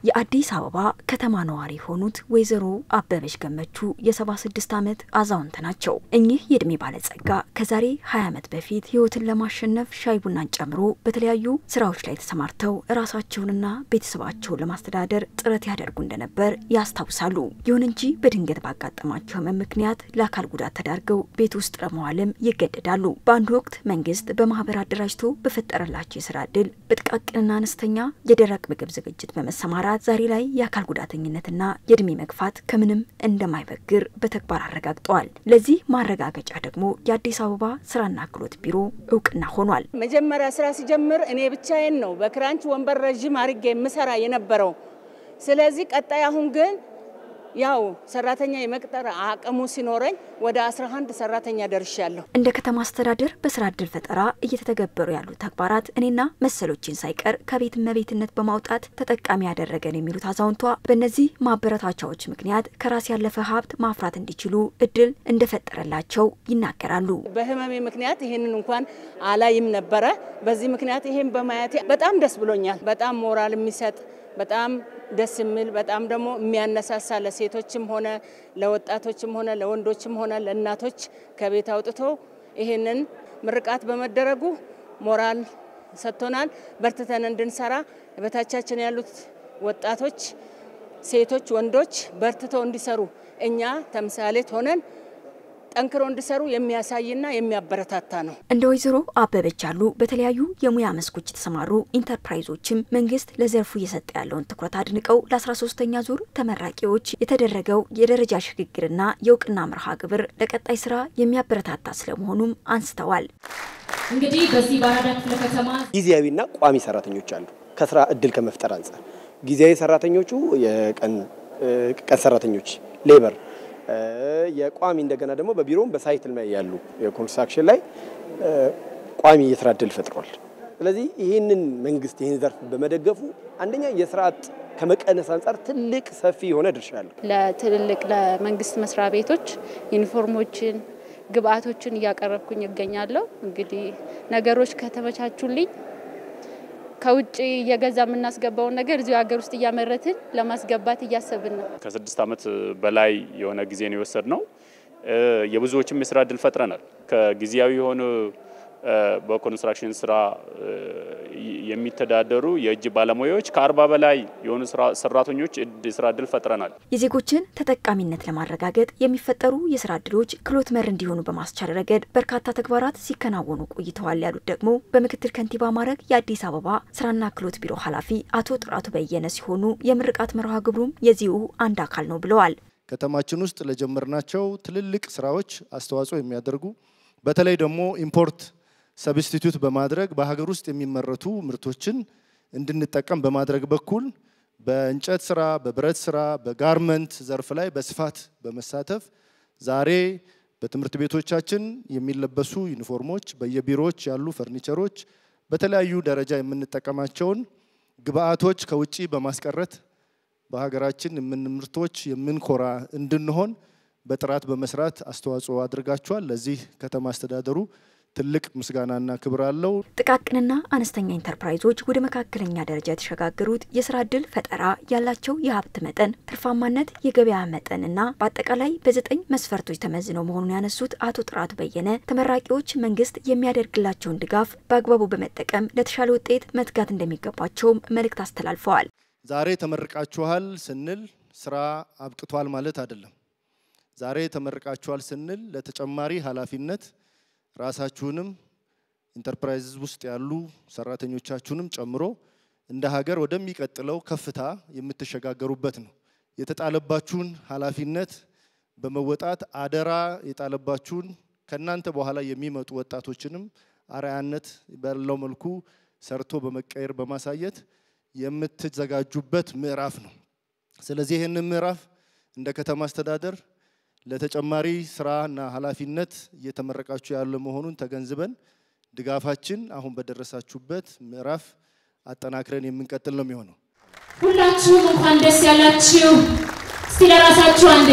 የአዲስ አበባ ከተማ ነዋሪ ሆኑት ወይዘሮ አበበች ገመቹ የ76 ዓመት አዛውንት ናቸው። እኚህ የእድሜ ባለጸጋ ከዛሬ 20 ዓመት በፊት ህይወትን ለማሸነፍ ሻይ ቡናን ጨምሮ በተለያዩ ስራዎች ላይ ተሰማርተው ራሳቸውንና ቤተሰባቸውን ለማስተዳደር ጥረት ያደርጉ እንደነበር ያስታውሳሉ። ይሁን እንጂ በድንገት ባጋጠማቸው ምክንያት ለአካል ጉዳት ተዳርገው ቤት ውስጥ ለመዋልም ይገደዳሉ። በአንድ ወቅት መንግስት በማህበር አደራጅቶ በፈጠረላቸው የስራ ዕድል በጥቃቅንና አነስተኛ የደረቅ ምግብ ዝግጅት በመሰማራት ዛሬ ላይ የአካል ጉዳተኝነትና የእድሜ መግፋት ከምንም እንደማይበግር በተግባር አረጋግጠዋል። ለዚህ ማረጋገጫ ደግሞ የአዲስ አበባ ስራና ክህሎት ቢሮ እውቅና ሆኗል። መጀመሪያ ስራ ሲጀምር እኔ ብቻዬን ነው በክራንች ወንበር ረጅም አርጌ ምሰራ የነበረው። ስለዚህ ቀጣይ አሁን ግን ያው ሰራተኛ የመቅጠር አቅሙ ሲኖረኝ ወደ 11 ሰራተኛ ደርሻለሁ። እንደ ከተማ አስተዳደር በስራ ዕድል ፈጠራ እየተተገበሩ ያሉ ተግባራት እኔና መሰሎችን ሳይቀር ከቤት መቤትነት በማውጣት ተጠቃሚ ያደረገን የሚሉት አዛውንቷ በእነዚህ ማበረታቻዎች ምክንያት ከራስ ያለፈ ሀብት ማፍራት እንዲችሉ እድል እንደፈጠረላቸው ይናገራሉ። በህመሜ ምክንያት ይሄንን እንኳን አላይም ነበር። በዚህ ምክንያት ይሄን በማየት በጣም ደስ ብሎኛል። በጣም ሞራል የሚሰጥ በጣም ደስ የሚል በጣም ደግሞ የሚያነሳሳ ለሴቶችም ሆነ ለወጣቶችም ሆነ ለወንዶችም ሆነ ለእናቶች ከቤት አውጥቶ ይሄንን ምርቃት በመደረጉ ሞራል ሰጥቶናል። በርትተን እንድንሰራ በታቻችን ያሉት ወጣቶች ሴቶች ወንዶች በርትተው እንዲሰሩ እኛ ተምሳሌት ሆነን ጠንክሮ እንዲሰሩ የሚያሳይና የሚያበረታታ ነው። እንደ ወይዘሮ አበበች ያሉ በተለያዩ የሙያ መስኮች የተሰማሩ ኢንተርፕራይዞችም መንግስት ለዘርፉ እየሰጠ ያለውን ትኩረት አድንቀው ለ13ኛ ዙር ተመራቂዎች የተደረገው የደረጃ ሽግግርና የእውቅና መርሃ ግብር ለቀጣይ ስራ የሚያበረታታ ስለመሆኑም አንስተዋል። እንግዲህ በዚህ ባራዳ ክፍለ ከተማ ጊዜያዊና ቋሚ ሰራተኞች አሉ። ከስራ እድል ከመፍጠር አንፃር ጊዜያዊ ሰራተኞቹ የቀን ሰራተኞች ሌበር የቋሚ እንደገና ደግሞ በቢሮም በሳይትል ላይ ያሉ የኮንስትራክሽን ላይ ቋሚ የስራ ዕድል ፈጥሯል። ስለዚህ ይሄንን መንግስት ይሄን ዘርፍ በመደገፉ አንደኛ የስራዓት ከመቀነስ አንፃር ትልቅ ሰፊ የሆነ ድርሻ አለው። ለትልልቅ ለመንግስት መስሪያ ቤቶች ዩኒፎርሞችን ግብአቶችን ያቀርብኩኝ ይገኛለሁ። እንግዲህ ነገሮች ከተመቻቹልኝ ከውጪ የገዛ ምናስገባው ነገር እዚሁ ሀገር ውስጥ ያመረትን ለማስገባት ያሰብን ነው። ከ6 ዓመት በላይ የሆነ ጊዜ ነው የወሰድነው። የብዙዎችም የስራ ዕድል ፈጥረናል። ከጊዜያዊ የሆነ በኮንስትራክሽን ስራ የሚተዳደሩ የእጅ ባለሙያዎች ከ40 በላይ የሆኑ ሰራተኞች የስራ ዕድል ፈጥረናል። የዜጎችን ተጠቃሚነት ለማረጋገጥ የሚፈጠሩ የስራ ዕድሎች ክህሎት መር እንዲሆኑ በማስቻል ረገድ በርካታ ተግባራት ሲከናወኑ ቆይተዋል ያሉት ደግሞ በምክትል ከንቲባ ማዕረግ የአዲስ አበባ ስራና ክህሎት ቢሮ ኃላፊ አቶ ጥራቱ በየነ ሲሆኑ የምርቃት መርሃ ግብሩም የዚሁ አንድ አካል ነው ብለዋል። ከተማችን ውስጥ ለጀመርናቸው ትልልቅ ስራዎች አስተዋጽኦ የሚያደርጉ በተለይ ደግሞ ኢምፖርት ሰብስቲቲዩት በማድረግ በሀገር ውስጥ የሚመረቱ ምርቶችን እንድንጠቀም በማድረግ በኩል በእንጨት ስራ፣ በብረት ስራ፣ በጋርመንት ዘርፍ ላይ በስፋት በመሳተፍ ዛሬ በትምህርት ቤቶቻችን የሚለበሱ ዩኒፎርሞች፣ በየቢሮዎች ያሉ ፈርኒቸሮች፣ በተለያዩ ደረጃ የምንጠቀማቸውን ግብአቶች ከውጪ በማስቀረት በሀገራችን ምርቶች የምንኮራ እንድንሆን በጥራት በመስራት አስተዋጽኦ አድርጋቸዋል። ለዚህ ከተማ አስተዳደሩ ትልቅ ምስጋናና ክብር አለው። ጥቃቅንና አነስተኛ ኢንተርፕራይዞች ወደ መካከለኛ ደረጃ የተሸጋገሩት የስራ ዕድል ፈጠራ ያላቸው የሀብት መጠን፣ ትርፋማነት፣ የገበያ መጠንና በአጠቃላይ በ9 መስፈርቶች ተመዝነው መሆኑን ያነሱት አቶ ጥራቱ በየነ ተመራቂዎች መንግስት የሚያደርግላቸውን ድጋፍ በአግባቡ በመጠቀም ለተሻለ ውጤት መትጋት እንደሚገባቸው መልእክት አስተላልፈዋል። ዛሬ ተመርቃችኋል ስንል ስራ አብቅቷል ማለት አይደለም። ዛሬ ተመርቃችኋል ስንል ለተጨማሪ ኃላፊነት ራሳችሁንም ኢንተርፕራይዝ ውስጥ ያሉ ሰራተኞቻችሁንም ጨምሮ እንደ ሀገር ወደሚቀጥለው ከፍታ የምትሸጋገሩበት ነው። የተጣለባችሁን ኃላፊነት በመወጣት አደራ የጣለባችሁን ከናንተ በኋላ የሚመጡ ወጣቶችንም አርአያነት ባለው መልኩ ሰርቶ በመቀየር በማሳየት የምትዘጋጁበት ምዕራፍ ነው። ስለዚህ ይሄንን ምዕራፍ እንደ ከተማ አስተዳደር ለተጨማሪ ስራና ኃላፊነት እየተመረቃችሁ ያለ መሆኑን ተገንዝበን ድጋፋችን አሁን በደረሳችሁበት ምዕራፍ አጠናክረን የምንቀጥል ነው የሚሆነው። ሁላችሁም እንኳን ደስ ያላችሁ። እስቲ ለራሳችሁ አንዴ